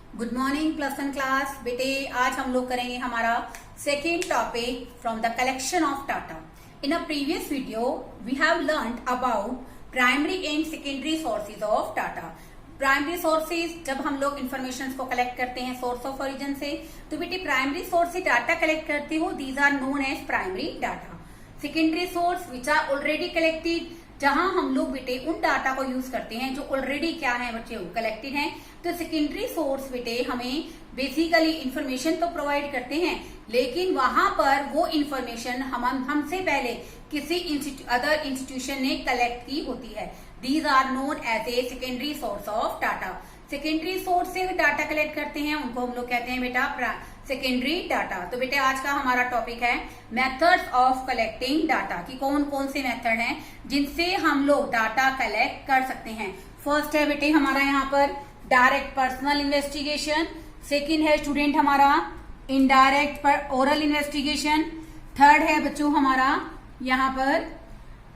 Good morning plus one class. बेटे आज हम लोग करेंगे हमारा second topic from the collection of data. In a previous video we have learned about primary and secondary sources of data. Primary sources जब हम लोग information को कलेक्ट करते हैं सोर्स ऑफ ओरिजिन से, तो बेटे प्राइमरी सोर्स से डाटा कलेक्ट करते हो, these are known as primary data. Secondary source which are already collected, जहां हम लोग बेटे उन डाटा को यूज करते हैं जो ऑलरेडी क्या है बच्चे कलेक्टेड हैं। तो सेकेंडरी सोर्स बेटे हमें बेसिकली इंफॉर्मेशन तो प्रोवाइड करते हैं, लेकिन वहां पर वो इंफॉर्मेशन हमसे पहले किसी अदर इंस्टीट्यूशन ने कलेक्ट की होती है। These are known as a secondary source of data. Secondary source से डाटा कलेक्ट करते हैं, उनको हम लोग कहते हैं बेटा सेकेंडरी डाटा। तो बेटे आज का हमारा टॉपिक है मेथड्स ऑफ कलेक्टिंग डाटा, कि कौन कौन से मेथड हैं जिनसे हम लोग डाटा कलेक्ट कर सकते हैं। फर्स्ट है बेटे हमारा यहाँ पर डायरेक्ट पर्सनल इन्वेस्टिगेशन, सेकंड है स्टूडेंट हमारा इनडायरेक्ट पर ओरल इन्वेस्टिगेशन, थर्ड है बच्चों हमारा यहाँ पर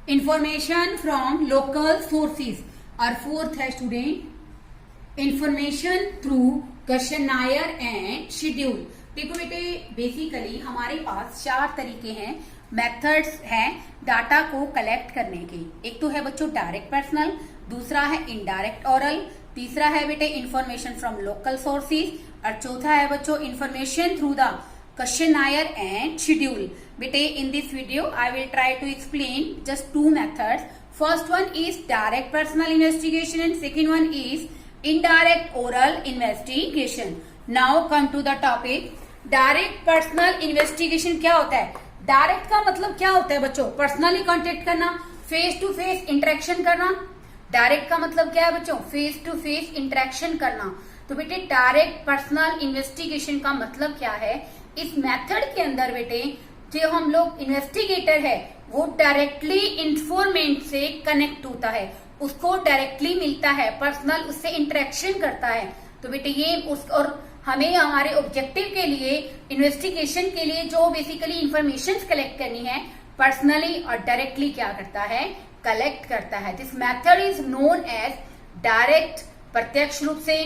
इंफॉर्मेशन फ्रॉम लोकल सोर्सेज, और फोर्थ है student information through questionnaire and schedule. देखो बेटे बेसिकली हमारे पास 4 तरीके हैं, मेथड्स हैं डाटा को कलेक्ट करने के। एक तो है बच्चों डायरेक्ट पर्सनल, दूसरा है इनडायरेक्ट ओरल, तीसरा है बेटे इंफॉर्मेशन फ्रॉम लोकल सोर्सेज, और चौथा है बच्चों information through the questionnaire and schedule. बेटे in this video I will try to explain just 2 methods. First one is direct personal investigation and second one is indirect oral investigation. Now come to the topic. Direct personal investigation क्या होता है? Direct का मतलब क्या होता है बच्चों? Personally contact करना, फेस टू फेस इंटरेक्शन करना। डायरेक्ट का मतलब क्या है बच्चों? फेस टू फेस इंटरेक्शन करना। तो बेटे डायरेक्ट पर्सनल इन्वेस्टिगेशन का मतलब क्या है? इस मेथड के अंदर बेटे जो हम लोग इन्वेस्टिगेटर है वो डायरेक्टली इंफॉर्मेंट से कनेक्ट होता है, उसको डायरेक्टली मिलता है, पर्सनल उससे इंटरेक्शन करता है। तो बेटे ये और हमें हमारे ऑब्जेक्टिव के लिए इन्वेस्टिगेशन के लिए जो बेसिकली इंफॉर्मेशन कलेक्ट करनी है पर्सनली और डायरेक्टली क्या करता है? कलेक्ट करता है। This method is known as direct प्रत्यक्ष रूप से,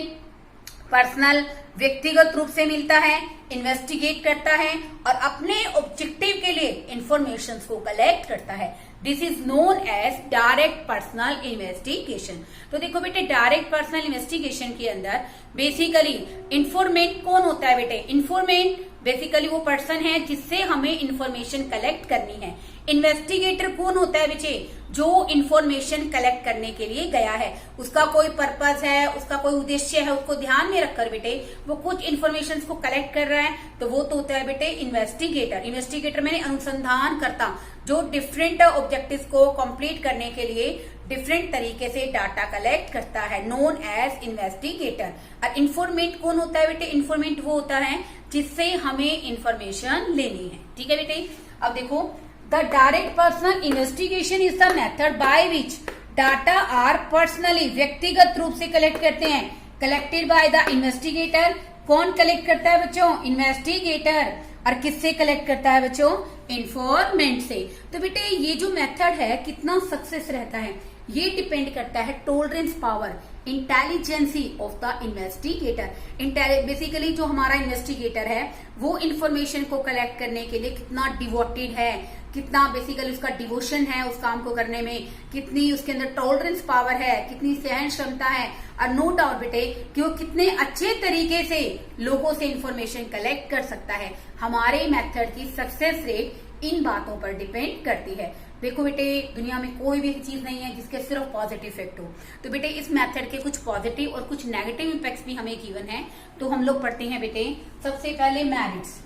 पर्सनल व्यक्तिगत रूप से मिलता है, इन्वेस्टिगेट करता है और अपने ऑब्जेक्टिव के लिए इंफॉर्मेशन को कलेक्ट करता है। This is known as direct personal investigation. तो देखो बेटे डायरेक्ट पर्सनल इन्वेस्टिगेशन के अंदर बेसिकली इंफॉर्मेंट कौन होता है बेटे? इंफॉर्मेंट बेसिकली वो पर्सन है जिससे हमें इंफॉर्मेशन कलेक्ट करनी है। इन्वेस्टिगेटर कौन होता है बच्चे? जो इंफॉर्मेशन कलेक्ट करने के लिए गया है, उसका कोई पर्पस है, उसका कोई उद्देश्य है, उसको ध्यान में रखकर बेटे वो कुछ इंफॉर्मेशन को कलेक्ट कर रहा है, तो वो तो होता है बेटे इन्वेस्टिगेटर। इन्वेस्टिगेटर मैंने अनुसंधान करता, जो डिफरेंट ऑब्जेक्टिव्स को कंप्लीट करने के लिए डिफरेंट तरीके से डाटा कलेक्ट करता है, नोन एज इन्वेस्टिगेटर। और इन्फॉर्मेंट कौन होता है बेटे? इन्फॉर्मेंट वो होता है जिससे हमें इंफॉर्मेशन लेनी है। ठीक है बेटे, अब देखो the direct personal investigation is the method by which data are personally व्यक्तिगत रूप से कलेक्ट करते हैं, कलेक्टेड बाय द इन्वेस्टिगेटर। कौन कलेक्ट करता है बच्चों? इन्वेस्टिगेटर। और किससे कलेक्ट करता है बच्चों? इंफॉर्मेंट से। तो बेटे ये जो मेथड है कितना सक्सेस रहता है ये डिपेंड करता है tolerance power, intelligence of the investigator. Basically जो हमारा इन्वेस्टिगेटर है वो इंफॉर्मेशन को कलेक्ट करने के लिए कितना डिवोटेड है, कितना बेसिकली उसका डिवोशन है उस काम को करने में, कितनी उसके अंदर टॉलरेंस पावर है, कितनी सहन क्षमता है, और नो डाउट बेटे कि वो कितने अच्छे तरीके से लोगों से इंफॉर्मेशन कलेक्ट कर सकता है। हमारे मेथड की सक्सेस रेट इन बातों पर डिपेंड करती है। देखो बेटे दुनिया में कोई भी चीज नहीं है जिसके सिर्फ पॉजिटिव इफेक्ट हो, तो बेटे इस मेथड के कुछ पॉजिटिव और कुछ नेगेटिव इम्पैक्ट्स भी हमें गिवन है। तो हम लोग पढ़ते हैं बेटे सबसे पहले मेरिट्स।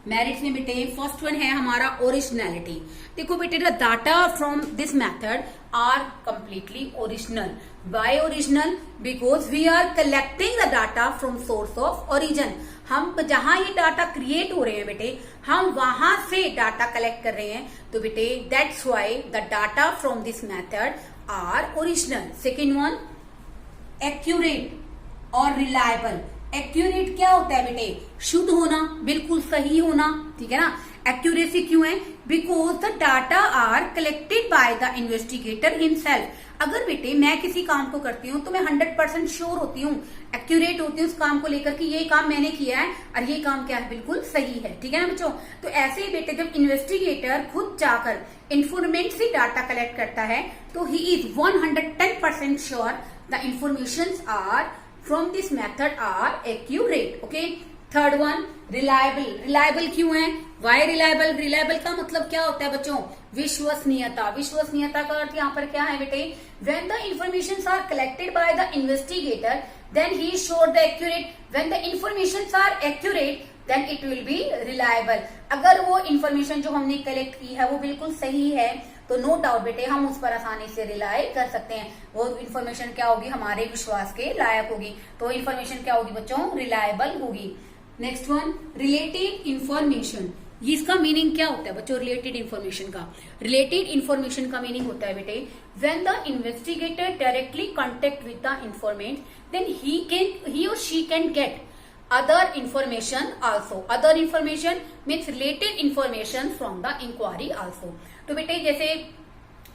मेरिट्स में बेटे फर्स्ट वन है हमारा ओरिजिनलिटी। देखो बेटे the data from this method are completely original. Why original? Because we are collecting the data from source of origin. हम जहां ये डाटा क्रिएट हो रहे हैं बेटे हम वहां से डाटा कलेक्ट कर रहे हैं, तो बेटे that's why the data from this method are original. Second one accurate और रिलायबल। एक्यूरेट क्या होता है बेटे? शुद्ध होना, बिल्कुल सही होना, ठीक है ना। एक्यूरेसी क्यों है? Because the data are collected by the investigator himself. अगर बेटे मैं किसी काम को करती हूँ तो मैं 100% श्योर होती हूँ, एक्यूरेट होती हूँ उस काम को लेकर कि ये काम मैंने किया है और ये काम क्या है, बिल्कुल सही है। ठीक है ना बच्चों। तो ऐसे ही बेटे जब इन्वेस्टिगेटर खुद जाकर इंफॉर्मेट से डाटा कलेक्ट करता है तो he is 110% sure the information are from this method are accurate. Okay. Third one, reliable. Reliable क्यों है? Y reliable? रिलायबल का मतलब क्या होता है बच्चों? विश्वसनीयता। विश्वसनीयता का अर्थ यहाँ पर क्या है बेटे? When the information are collected by the investigator then he sure the accurate. When the information are accurate then it will be reliable. अगर वो इंफॉर्मेशन जो हमने कलेक्ट की है वो बिल्कुल सही है तो नो डाउट बेटे हम उस पर आसानी से रिलाई कर सकते हैं। वो इंफॉर्मेशन क्या होगी? हमारे विश्वास के लायक होगी। तो इंफॉर्मेशन क्या होगी बच्चों? रिलायबल होगी। Next one, related information. इसका मीनिंग क्या होता है बच्चों? रिलेटेड इंफॉर्मेशन का, रिलेटेड इंफॉर्मेशन का मीनिंग होता है बेटे when the investigator directly contact with the informant then he or she can get other information also. Other information means related information from the inquiry also. तो बेटे जैसे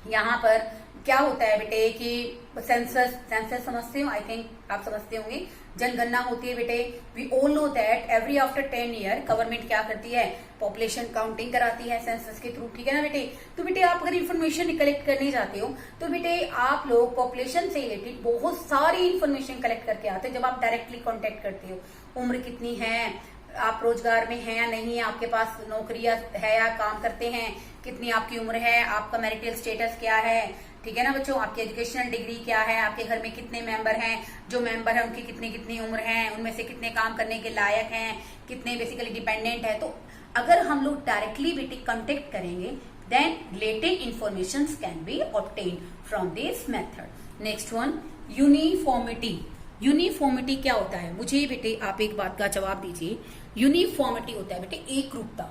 यहाँ पर क्या होता है बेटे कि सेंसस, सेंसस समझते हो? आई थिंक आप समझते होंगे। जनगणना होती है बेटे। We all know that every after 10 year government क्या करती है? पॉपुलेशन काउंटिंग कराती है सेंसस के थ्रू। ठीक है ना बेटे। तो बेटे आप अगर इन्फॉर्मेशन कलेक्ट करने जाते हो तो बेटे आप लोग पॉपुलेशन से रिलेटेड बहुत सारी इन्फॉर्मेशन कलेक्ट करके आते हो। जब आप डायरेक्टली कॉन्टेक्ट करते हो, उम्र कितनी है, आप रोजगार में हैं या नहीं है, आपके पास नौकरी है या काम करते हैं, कितनी आपकी उम्र है, आपका मैरिटल स्टेटस क्या है, ठीक है ना बच्चों, आपकी एजुकेशनल डिग्री क्या है, आपके घर में कितने मेंबर हैं, जो मेंबर है उनकी कितनी कितनी उम्र है, उनमें से कितने काम करने के लायक हैं, कितने बेसिकली डिपेंडेंट है। तो अगर हम लोग डायरेक्टली बेटे कांटेक्ट करेंगे then related information can be obtain from this method. Next one, uniformity. Uniformity क्या होता है? मुझे बेटे आप एक बात का जवाब दीजिए। यूनिफॉर्मिटी होता है बेटे एक रूपता।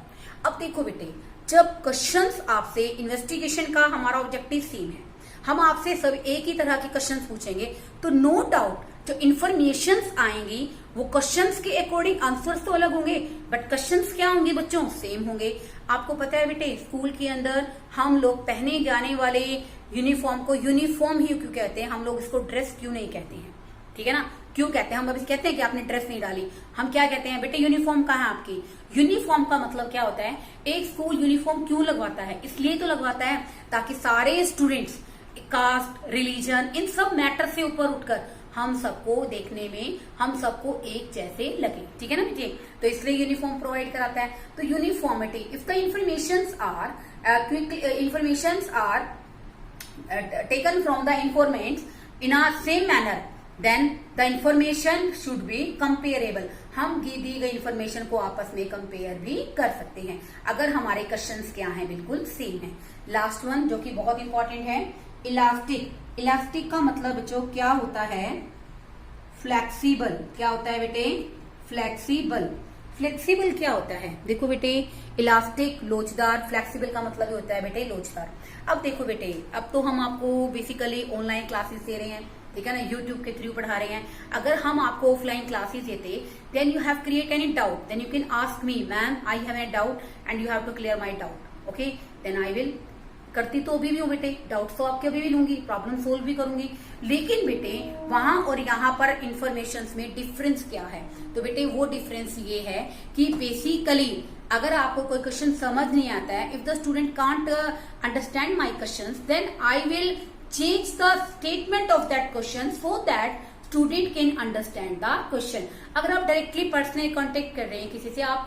अब देखो बेटे जब क्वेश्चंस आपसे, इन्वेस्टिगेशन का हमारा ऑब्जेक्टिव सेम है, हम आपसे सब एक ही तरह के क्वेश्चंस पूछेंगे तो नो डाउट जो इन्फॉर्मेशंस आएंगी वो क्वेश्चंस के अकॉर्डिंग आंसर्स तो अलग होंगे बट क्वेश्चंस क्या होंगे बच्चों? सेम होंगे। आपको पता है बेटे स्कूल के अंदर हम लोग पहने जाने वाले यूनिफॉर्म को यूनिफॉर्म ही क्यों कहते हैं? हम लोग इसको ड्रेस क्यों नहीं कहते हैं? ठीक है ना, क्यों कहते हैं? हम अभी कहते हैं कि आपने ड्रेस नहीं डाली, हम क्या कहते हैं बेटे? यूनिफॉर्म कहाँ है आपकी? यूनिफॉर्म का मतलब क्या होता है? एक स्कूल यूनिफॉर्म क्यों लगवाता है? इसलिए तो लगवाता है ताकि सारे स्टूडेंट्स कास्ट, रिलीजन, इन सब मैटर से ऊपर उठकर हम सबको देखने में हम सबको एक जैसे लगे। ठीक है ना बेटे, तो इसलिए यूनिफॉर्म प्रोवाइड कराता है। तो uniformity, if the informations are taken from the informants in a same manner then the information should be comparable. हम दी गई इंफॉर्मेशन को आपस में कंपेयर भी कर सकते हैं अगर हमारे क्वेश्चंस क्या हैं? बिल्कुल सेम है। लास्ट वन जो कि बहुत इंपॉर्टेंट है, इलास्टिक। इलास्टिक का मतलब बच्चों क्या होता है? फ्लेक्सिबल। क्या होता है बेटे? फ्लेक्सिबल। फ्लेक्सिबल क्या होता है? देखो बेटे इलास्टिक लोचदार, फ्लेक्सिबल का मतलब होता है बेटे लोचदार। अब देखो बेटे अब तो हम आपको बेसिकली ऑनलाइन क्लासेस दे रहे हैं, ठीक है ना, यूट्यूब के थ्रू पढ़ा रहे हैं। अगर हम आपको ऑफलाइन क्लासेस देते then you have create any doubt then you can ask me ma'am I have a doubt and you have to clear my doubt. Okay, then I will करती तो अभी भी हूँ बेटे, डाउट तो आपके अभी भी लूंगी, प्रॉब्लम सोल्व भी करूंगी। लेकिन बेटे वहां और यहाँ पर इंफॉर्मेशन में डिफरेंस क्या है? तो बेटे वो डिफरेंस ये है कि बेसिकली अगर आपको कोई क्वेश्चन समझ नहीं आता है, if the student can't understand my question then I will change the statement of that question so that student can understand the question. अगर आप डायरेक्टली पर्सनली कांटेक्ट कर रहे हैं किसी से, आप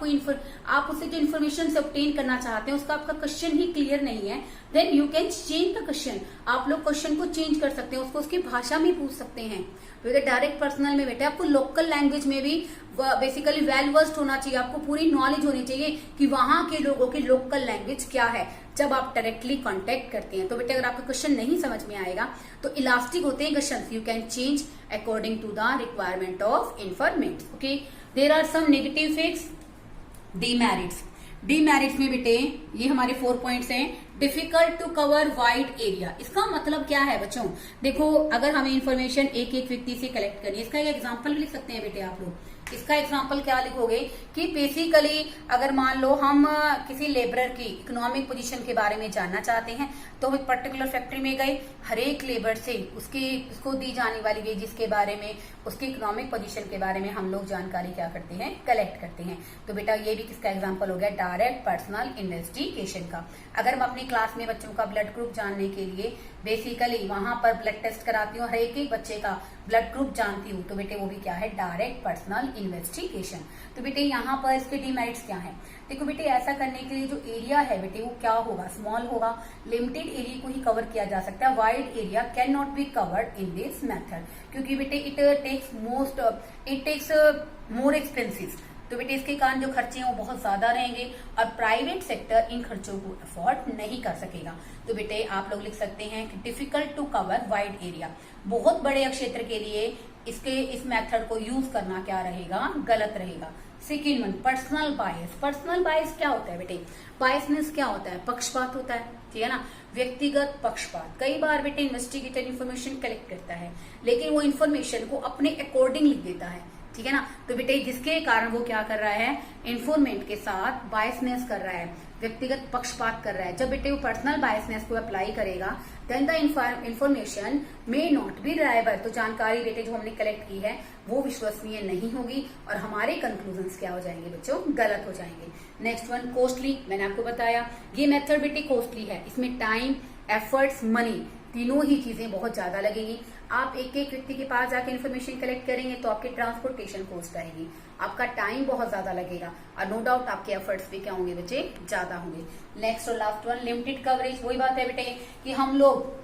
उससे जो इन्फॉर्मेशन से ऑब्टेन करना चाहते हैं उसका आपका क्वेश्चन ही क्लियर नहीं है, then you can change the question. आप लोग क्वेश्चन को चेंज कर सकते हैं, उसको उसकी भाषा में पूछ सकते हैं। डायरेक्ट पर्सनल में बेटे आपको लोकल लैंग्वेज में भी बेसिकली वेल वर्स्ड होना चाहिए, आपको पूरी नॉलेज होनी चाहिए कि वहां के लोगों की लोकल लैंग्वेज क्या है जब आप डायरेक्टली कांटेक्ट करते हैं। तो बेटे अगर आपका क्वेश्चन नहीं समझ में आएगा तो इलास्टिक होते हैं question, you can change according to the requirement of informant. Okay, there are some negative effects. Demerits. Demerits में बेटे ये हमारे 4 पॉइंट्स हैं। Difficult to cover wide area. इसका मतलब क्या है बच्चों, देखो अगर हमें इन्फॉर्मेशन एक एक व्यक्ति से कलेक्ट करनी है, इसका एक एग्जांपल भी लिख सकते हैं बेटे आप लोग। इसका एग्जांपल क्या लिखोगे कि बेसिकली अगर मान लो हम किसी लेबरर की इकोनॉमिक पोजीशन के बारे में जानना चाहते हैं, तो हम एक पर्टिकुलर फैक्ट्री में गए, हर एक लेबर से उसको दी जाने वाली वेजेस के बारे में, उसकी इकोनॉमिक पोजीशन के बारे में हम लोग जानकारी क्या करते हैं, कलेक्ट करते हैं। तो बेटा ये भी किसका एग्जाम्पल हो गया, डायरेक्ट पर्सनल इन्वेस्टिगेशन का। अगर मैं अपनी क्लास में बच्चों का ब्लड ग्रुप जानने के लिए बेसिकली वहां पर ब्लड टेस्ट कराती हूँ, हर एक बच्चे का ब्लड ग्रुप जानती हूँ, तो बेटे वो भी क्या है, डायरेक्ट पर्सनल इन्वेस्टिगेशन। तो बेटे यहाँ पर इसके डीमेरिट्स क्या है, देखो बेटे ऐसा करने के लिए जो एरिया है बेटे वो क्या होगा, स्मॉल होगा, लिमिटेड एरिया को ही कवर किया जा सकता है। Wide area can not be covered in this method, क्योंकि बेटे इट टेक्स मोर एक्सपेंसिव। तो बेटे इसके कारण जो खर्चे हैं वो बहुत ज्यादा रहेंगे और प्राइवेट सेक्टर इन खर्चों को अफोर्ड नहीं कर सकेगा। तो बेटे आप लोग लिख सकते हैं कि difficult to cover wide area, बहुत बड़े क्षेत्र के लिए इस मेथड को यूज करना क्या रहेगा, गलत रहेगा। Second one, personal bias. Personal bias क्या होता है बेटे, बायसनेस क्या होता है, पक्षपात होता है, ठीक है ना, व्यक्तिगत पक्षपात। कई बार बेटे इन्वेस्टिगेटर इन्फॉर्मेशन कलेक्ट करता है लेकिन वो इन्फॉर्मेशन को अपने अकॉर्डिंग लिख देता है, ठीक है ना। तो बेटे जिसके कारण वो क्या कर रहा है, इन्फॉर्मेंट के साथ बायसनेस कर रहा है, व्यक्तिगत पक्षपात कर रहा है। जब बेटे वो पर्सनल बायसनेस को अप्लाई करेगा then the information may not be reliable, तो जानकारी बेटे जो हमने कलेक्ट की है वो विश्वसनीय नहीं होगी और हमारे कंक्लूजन्स क्या हो जाएंगे बच्चों, गलत हो जाएंगे। Next one, costly. मैंने आपको बताया ये मेथड बेटे कॉस्टली है, इसमें टाइम, एफर्ट्स, मनी तीनों ही चीजें बहुत ज्यादा लगेगी। आप एक एक व्यक्ति के पास जाके इन्फॉर्मेशन कलेक्ट करेंगे तो आपकी ट्रांसपोर्टेशन कॉस्ट आएगी, आपका टाइम बहुत ज्यादा लगेगा और नो डाउट आपके एफर्ट्स भी क्या होंगे बच्चे, ज्यादा होंगे। नेक्स्ट और लास्ट वन, लिमिटेड कवरेज। वही बात है बेटे कि हम लोग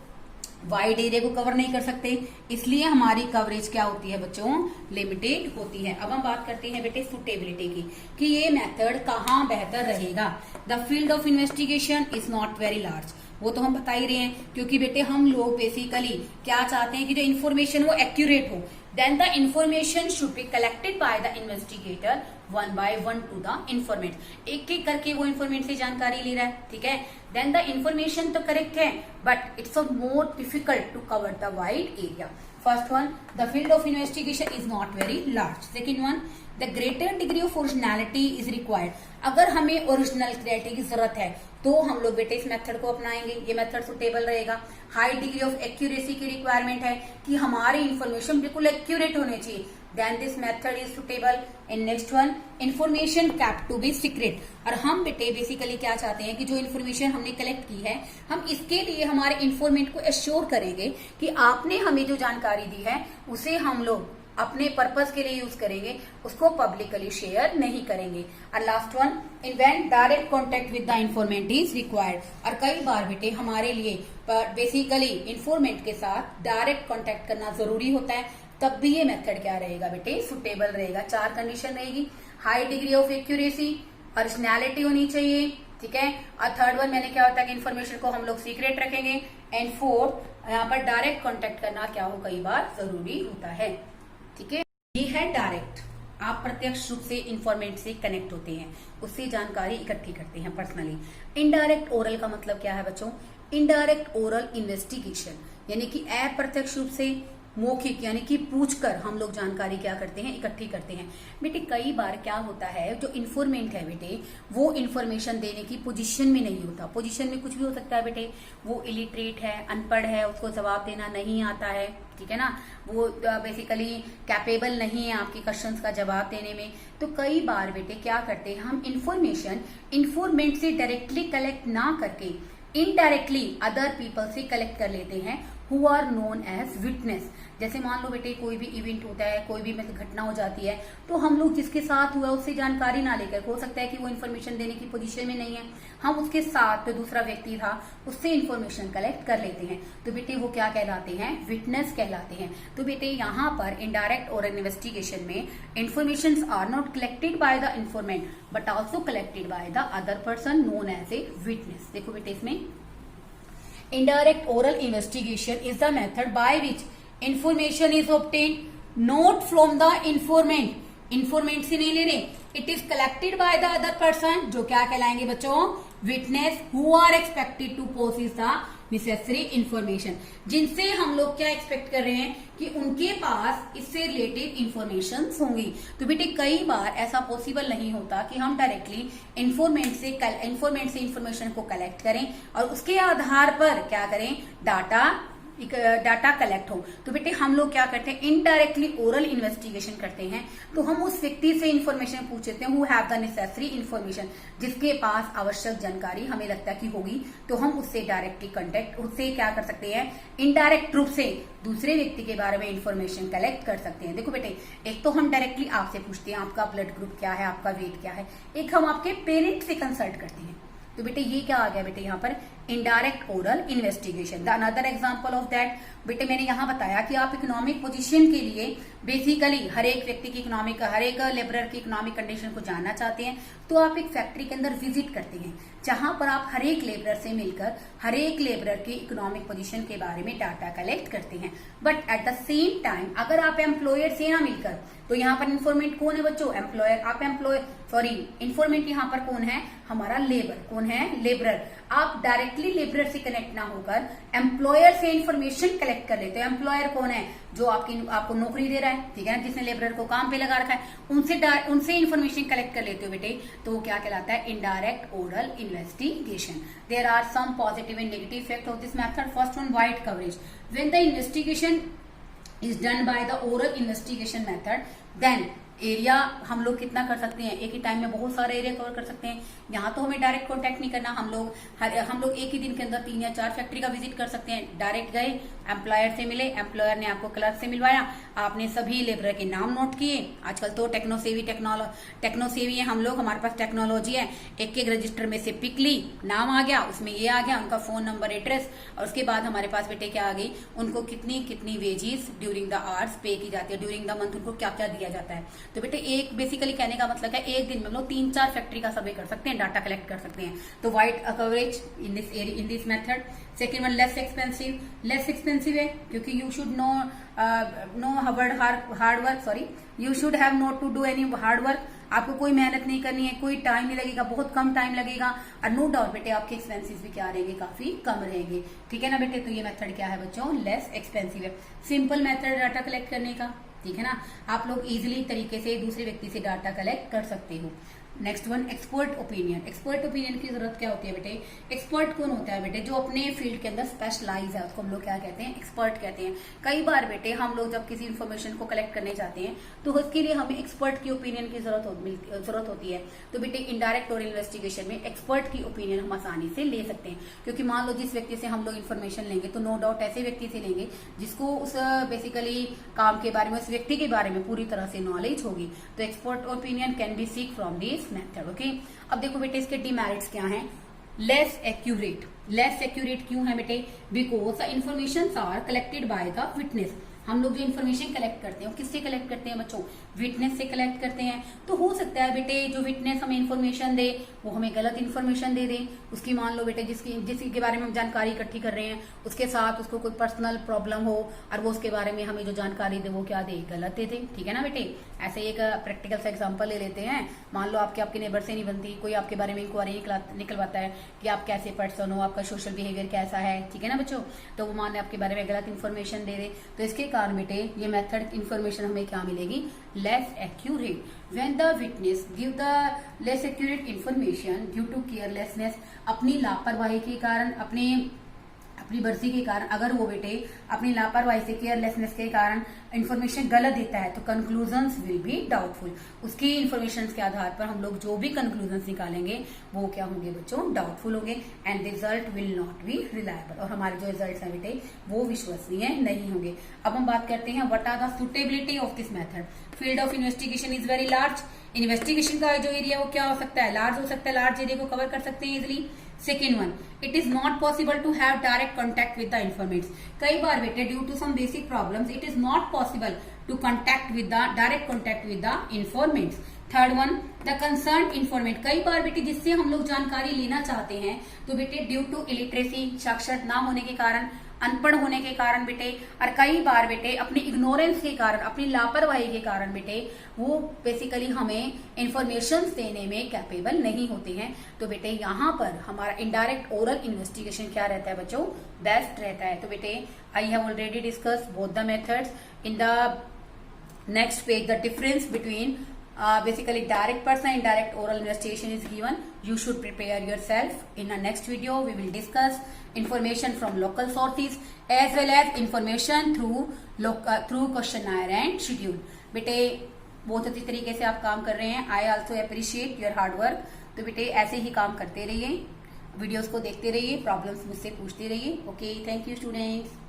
वाइड एरिया को कवर नहीं कर सकते, इसलिए हमारी कवरेज क्या होती है बच्चों, लिमिटेड होती है। अब हम बात करते हैं बेटे सुटेबिलिटी की, कि ये मेथड कहाँ बेहतर रहेगा। The field of investigation is not very large, वो तो हम बता ही रहे हैं, क्योंकि बेटे हम लोग बेसिकली क्या चाहते हैं कि जो इन्फॉर्मेशन वो एक्यूरेट हो। Then the information should be collected by the investigator one by one to the informant, एक एक करके वो इन्फॉर्मेंट से जानकारी ले रहा है, ठीक है। देन द इन्फॉर्मेशन तो करेक्ट है but it's more difficult to cover the wide area. First one, the field of investigation is not very large. Second one, the greater degree of originality is required. अगर हमें originality की जरूरत है तो हम लोग बेटे इस मेथड को अपनाएंगे, ये मेथड सुटेबल रहेगा। हाई डिग्री ऑफ एक्यूरेसी की रिक्वायरमेंट है कि हमारी इन्फॉर्मेशन बिल्कुल एक्यूरेट होने चाहिए, then this method is suitable. In next one, information kept to be secret. और हम बेटे बेसिकली क्या चाहते हैं कि जो इन्फॉर्मेशन हमने कलेक्ट की है हम इसके लिए हमारे इन्फॉर्मेंट को एश्योर करेंगे कि आपने हमें जो जानकारी दी है उसे हम लोग अपने पर्पस के लिए यूज करेंगे, उसको पब्लिकली शेयर नहीं करेंगे। और last one, invent direct contact with the informant is required. और कई बार बेटे हमारे लिए बेसिकली इन्फॉर्मेंट के साथ डायरेक्ट कॉन्टेक्ट करना जरूरी होता है, तब भी ये मेथड क्या रहेगा बेटे, सुटेबल रहेगा। 4 कंडीशन रहेगी, high degree of accuracy, originality होनी चाहिए, ठीक है। और थर्ड वन मैंने क्या होता है कि इन्फॉर्मेशन को हम लोग सीक्रेट रखेंगे। एंड फोर्थ, यहाँ पर डायरेक्ट कॉन्टेक्ट करना क्या हो, कई बार जरूरी होता है, ठीक है। ये है डायरेक्ट, आप प्रत्यक्ष रूप से इन्फॉर्मेंट से कनेक्ट होते हैं, उससे जानकारी इकट्ठी करते हैं पर्सनली। इनडायरेक्ट ओरल का मतलब क्या है बच्चों, इनडायरेक्ट ओरल इन्वेस्टिगेशन, यानी कि अप्रत्यक्ष रूप से मौखिक यानी कि पूछकर हम लोग जानकारी क्या करते हैं, इकट्ठी करते हैं। बेटे कई बार क्या होता है, जो इन्फॉर्मेंट है बेटे वो इन्फॉर्मेशन देने की पोजीशन में नहीं होता। पोजीशन में कुछ भी हो सकता है बेटे, वो इलिटरेट है, अनपढ़ है, उसको जवाब देना नहीं आता है, ठीक है ना, वो बेसिकली कैपेबल नहीं है आपके क्वेश्चंस का जवाब देने में। तो कई बार बेटे क्या करते हैं, हम इन्फॉर्मेशन इन्फॉर्मेंट से डायरेक्टली कलेक्ट ना करके इनडायरेक्टली अदर पीपल से कलेक्ट कर लेते हैं who are known as witness. जैसे मान लो बेटे कोई भी इवेंट होता है, कोई भी मतलब घटना हो जाती है, तो हम लोग जिसके साथ हुआ उससे जानकारी ना लेकर, हो सकता है कि वो इन्फॉर्मेशन देने की पोजीशन में नहीं है, हम उसके साथ जो दूसरा व्यक्ति था उससे इन्फॉर्मेशन कलेक्ट कर लेते हैं, तो बेटे वो क्या कहलाते हैं, विटनेस कहलाते हैं। तो बेटे यहाँ पर इनडायरेक्ट और इन्वेस्टिगेशन में information are not collected by the informant but also collected by the other person known as a witness. देखो बेटे इसमें indirect oral investigation is the method by which information is obtained not from the informant से नहीं ले रहे, it is collected by the other person, जो क्या कहलाएंगे बच्चों, witness who are expected to possess the necessary information, जिनसे हम लोग क्या एक्सपेक्ट कर रहे हैं कि उनके पास इससे रिलेटेड इंफॉर्मेशन होंगी। तो बेटे कई बार ऐसा पॉसिबल नहीं होता कि हम डायरेक्टली इन्फॉर्मेंट से इंफॉर्मेशन को कलेक्ट करें और उसके आधार पर क्या करें, डाटा कलेक्ट हो। तो बेटे हम लोग क्या करते हैं, इनडायरेक्टली ओरल इन्वेस्टिगेशन करते हैं। तो हम उस व्यक्ति से इंफॉर्मेशन पूछते हैं who have the necessary information, जिसके पास आवश्यक जानकारी हमें लगता है कि होगी, तो हम उससे डायरेक्टली कांटेक्ट, उससे क्या कर सकते हैं, इनडायरेक्ट रूप से दूसरे व्यक्ति के बारे में इंफॉर्मेशन कलेक्ट कर सकते हैं। देखो बेटे, एक तो हम डायरेक्टली आपसे पूछते हैं आपका ब्लड ग्रुप क्या है, आपका वेट क्या है, एक हम आपके पेरेंट से कंसल्ट करते हैं। तो बेटे ये क्या आ गया बेटे यहाँ पर, indirect oral investigation. The another example of that, बेटे मैंने यहाँ बताया कि आप इकोनॉमिक पोजीशन के लिए बेसिकली हर एक व्यक्ति की इकोनॉमिक, हर एक लेबरर की इकोनॉमिक कंडीशन को जानना चाहते हैं, तो आप एक फैक्ट्री के अंदर विजिट करते हैं, जहां पर आप हर एक लेबरर से मिलकर हर एक लेबरर की इकोनॉमिक पोजीशन के बारे में डाटा कलेक्ट करते हैं। But at the same time अगर आप एम्प्लॉयर से ना मिलकर, तो यहाँ पर इन्फॉर्मेंट कौन है बच्चों, एम्प्लॉयर, आप इन्फॉर्मेंट यहाँ पर कौन है, हमारा लेबर, कौन है, लेबरर। आप डायरेक्टली लेबरर से कनेक्ट ना होकर एम्प्लॉयर से इंफॉर्मेशन कलेक्ट कर लेते हैं। एम्प्लॉयर कौन है, जो आपको नौकरी दे रहा है, ठीक है ना, जिसने लेबरर को काम पे लगा रखा है, उनसे इंफॉर्मेशन कलेक्ट कर लेते हो बेटे, तो वो क्या कहलाता है, indirect oral investigation. There are some positive and negative effect of this method. First one, wide coverage. When the investigation is done by the oral investigation method, then area हम लोग कितना कर सकते हैं, एक ही टाइम में बहुत सारे एरिया कवर कर सकते हैं। यहाँ तो हमें डायरेक्ट कांटेक्ट नहीं करना, हम लोग एक ही दिन के अंदर 3 या 4 फैक्ट्री का विजिट कर सकते हैं। डायरेक्ट गए, एम्प्लॉयर से मिले, एम्प्लॉयर ने आपको क्लर्क से मिलवाया, आपने सभी लेबर के नाम नोट किए। आजकल तो टेक्नोसेवी है हम लोग, हमारे पास टेक्नोलॉजी है, एक एक रजिस्टर में से पिक ली, नाम आ गया, उसमें ये आ गया, उनका फोन नंबर, एड्रेस, और उसके बाद हमारे पास बेटे क्या आ गई, उनको कितनी वेजेस ड्यूरिंग द आवर्स पे की जाती है, ड्यूरिंग द मंथ उनको क्या क्या दिया जाता है। तो बेटे एक बेसिकली कहने का मतलब है एक दिन में हम लोग 3-4 फैक्ट्री का सर्वे कर सकते हैं, डाटा कलेक्ट कर सकते हैं। तो wide coverage in this method. Second one, less expensive है, क्योंकि you should no hard work, you should have not to do any hard work. आपको कोई मेहनत नहीं करनी है, कोई टाइम नहीं लगेगा, बहुत कम टाइम लगेगा, और नो डाउट बेटे आपके एक्सपेंसेस भी क्या रहेंगे, काफी कम रहेंगे, ठीक है ना बेटे। तो ये मेथड क्या है बच्चों, लेस एक्सपेंसिव है। सिंपल मेथड डाटा कलेक्ट करने का, ठीक है ना, आप लोग इजिली तरीके से दूसरे व्यक्ति से डाटा कलेक्ट कर सकते हो। Next one, expert opinion. Expert opinion की जरूरत क्या होती है बेटे, एक्सपर्ट कौन होता है बेटे, जो अपने फील्ड के अंदर स्पेशलाइज है, उसको हम लोग क्या कहते हैं, एक्सपर्ट कहते हैं। कई बार बेटे हम लोग जब किसी इन्फॉर्मेशन को कलेक्ट करने जाते हैं तो उसके लिए हमें एक्सपर्ट की ओपिनियन की जरूरत होती है। तो बेटे इनडायरेक्ट और इन्वेस्टिगेशन में एक्सपर्ट की ओपिनियन हम आसानी से ले सकते हैं, क्योंकि मान लो जिस व्यक्ति से हम लोग इन्फॉर्मेशन लेंगे तो नो डाउट ऐसे व्यक्ति से लेंगे जिसको उस बेसिकली काम के बारे में, उस व्यक्ति के बारे में पूरी तरह से नॉलेज होगी। तो expert opinion can be seek from this method, okay. अब देखो बेटे इसके डिमेरिट्स क्या हैं। लेस एक्यूरेट क्यों है बेटे, because the information are collected by the witness. हम लोग जो इन्फॉर्मेशन कलेक्ट करते हैं किससे कलेक्ट करते हैं बच्चों, विटनेस से कलेक्ट करते हैं। तो हो सकता है बेटे जो विटनेस हमें इन्फॉर्मेशन दे वो हमें गलत इन्फॉर्मेशन दे दे, उसकी मान लो बेटे जिसके बारे में हम जानकारी इकट्ठी कर रहे हैं उसके साथ उसको कोई पर्सनल प्रॉब्लम हो और वो उसके बारे में हमें जो जानकारी दे वो क्या दे, गलत दे दे, ठीक है ना बेटे। ऐसे एक प्रैक्टिकल सा एग्जाम्पल ले लेते हैं। मान लो आपके नेबर से नहीं बनती, कोई आपके बारे में इंक्वायरी निकलवाता है कि आप कैसे पर्सन हो, आपका सोशल बिहेवियर कैसा है, ठीक है ना बच्चों। तो वो मान आपके बारे में गलत इन्फॉर्मेशन दे दे, तो इसके कारण बेटे ये मेथड इन्फॉर्मेशन हमें क्या मिलेगी, less accurate. When the witness give the less accurate information due to carelessness, अपनी लापरवाही के कारण, अपनी बर्सी के कारण, अगर वो बेटे अपनी लापरवाही से, केयरलेसनेस के कारण इन्फॉर्मेशन गलत देता है तो कंक्लूजन्स विल बी डाउटफुल। उसकी इन्फॉर्मेशन के आधार पर हम लोग जो भी कंक्लूजन्स निकालेंगे वो क्या होंगे बच्चों, डाउटफुल होंगे, and result will not be reliable, और हमारे जो रिजल्ट हैं बेटे वो विश्वसनीय नहीं होंगे। अब हम बात करते हैं what are the suitability of this method. Field of investigation is very large. Investigation का जो एरिया वो क्या हो सकता है, लार्ज हो सकता है, लार्ज एरिया को कवर कर सकते हैं easily. Second one, it is not possible to have direct contact with the informants. कई बार बेटे due to some basic problems it is not possible to contact with the direct contact with the informants. Third one, the concern informant. कई बार बेटे जिससे हम लोग जानकारी लेना चाहते हैं तो बेटे ड्यू टू इलिटरेसी, साक्षर ना होने के कारण, अनपढ़ होने के कारण बेटे, और कई बार बेटे अपनी इग्नोरेंस के कारण, अपनी लापरवाही के कारण बेटे वो बेसिकली हमें इंफॉर्मेशन देने में कैपेबल नहीं होते हैं। तो बेटे यहाँ पर हमारा इनडायरेक्ट ओरल इन्वेस्टिगेशन क्या रहता है बच्चों, बेस्ट रहता है। तो बेटे I have already discuss both the methods in the next page. The difference between basically direct person and indirect oral investigation is given. You should prepare yourself. In the next video we will discuss information from local sources as well as information through questionnaire and schedule. बेटे बहुत अच्छी तरीके से आप काम कर रहे हैं। I also appreciate your hard work. तो बेटे ऐसे ही काम करते रहिए, वीडियोस को देखते रहिए, प्रॉब्लम्स मुझसे पूछते रहिए। Okay, thank you students.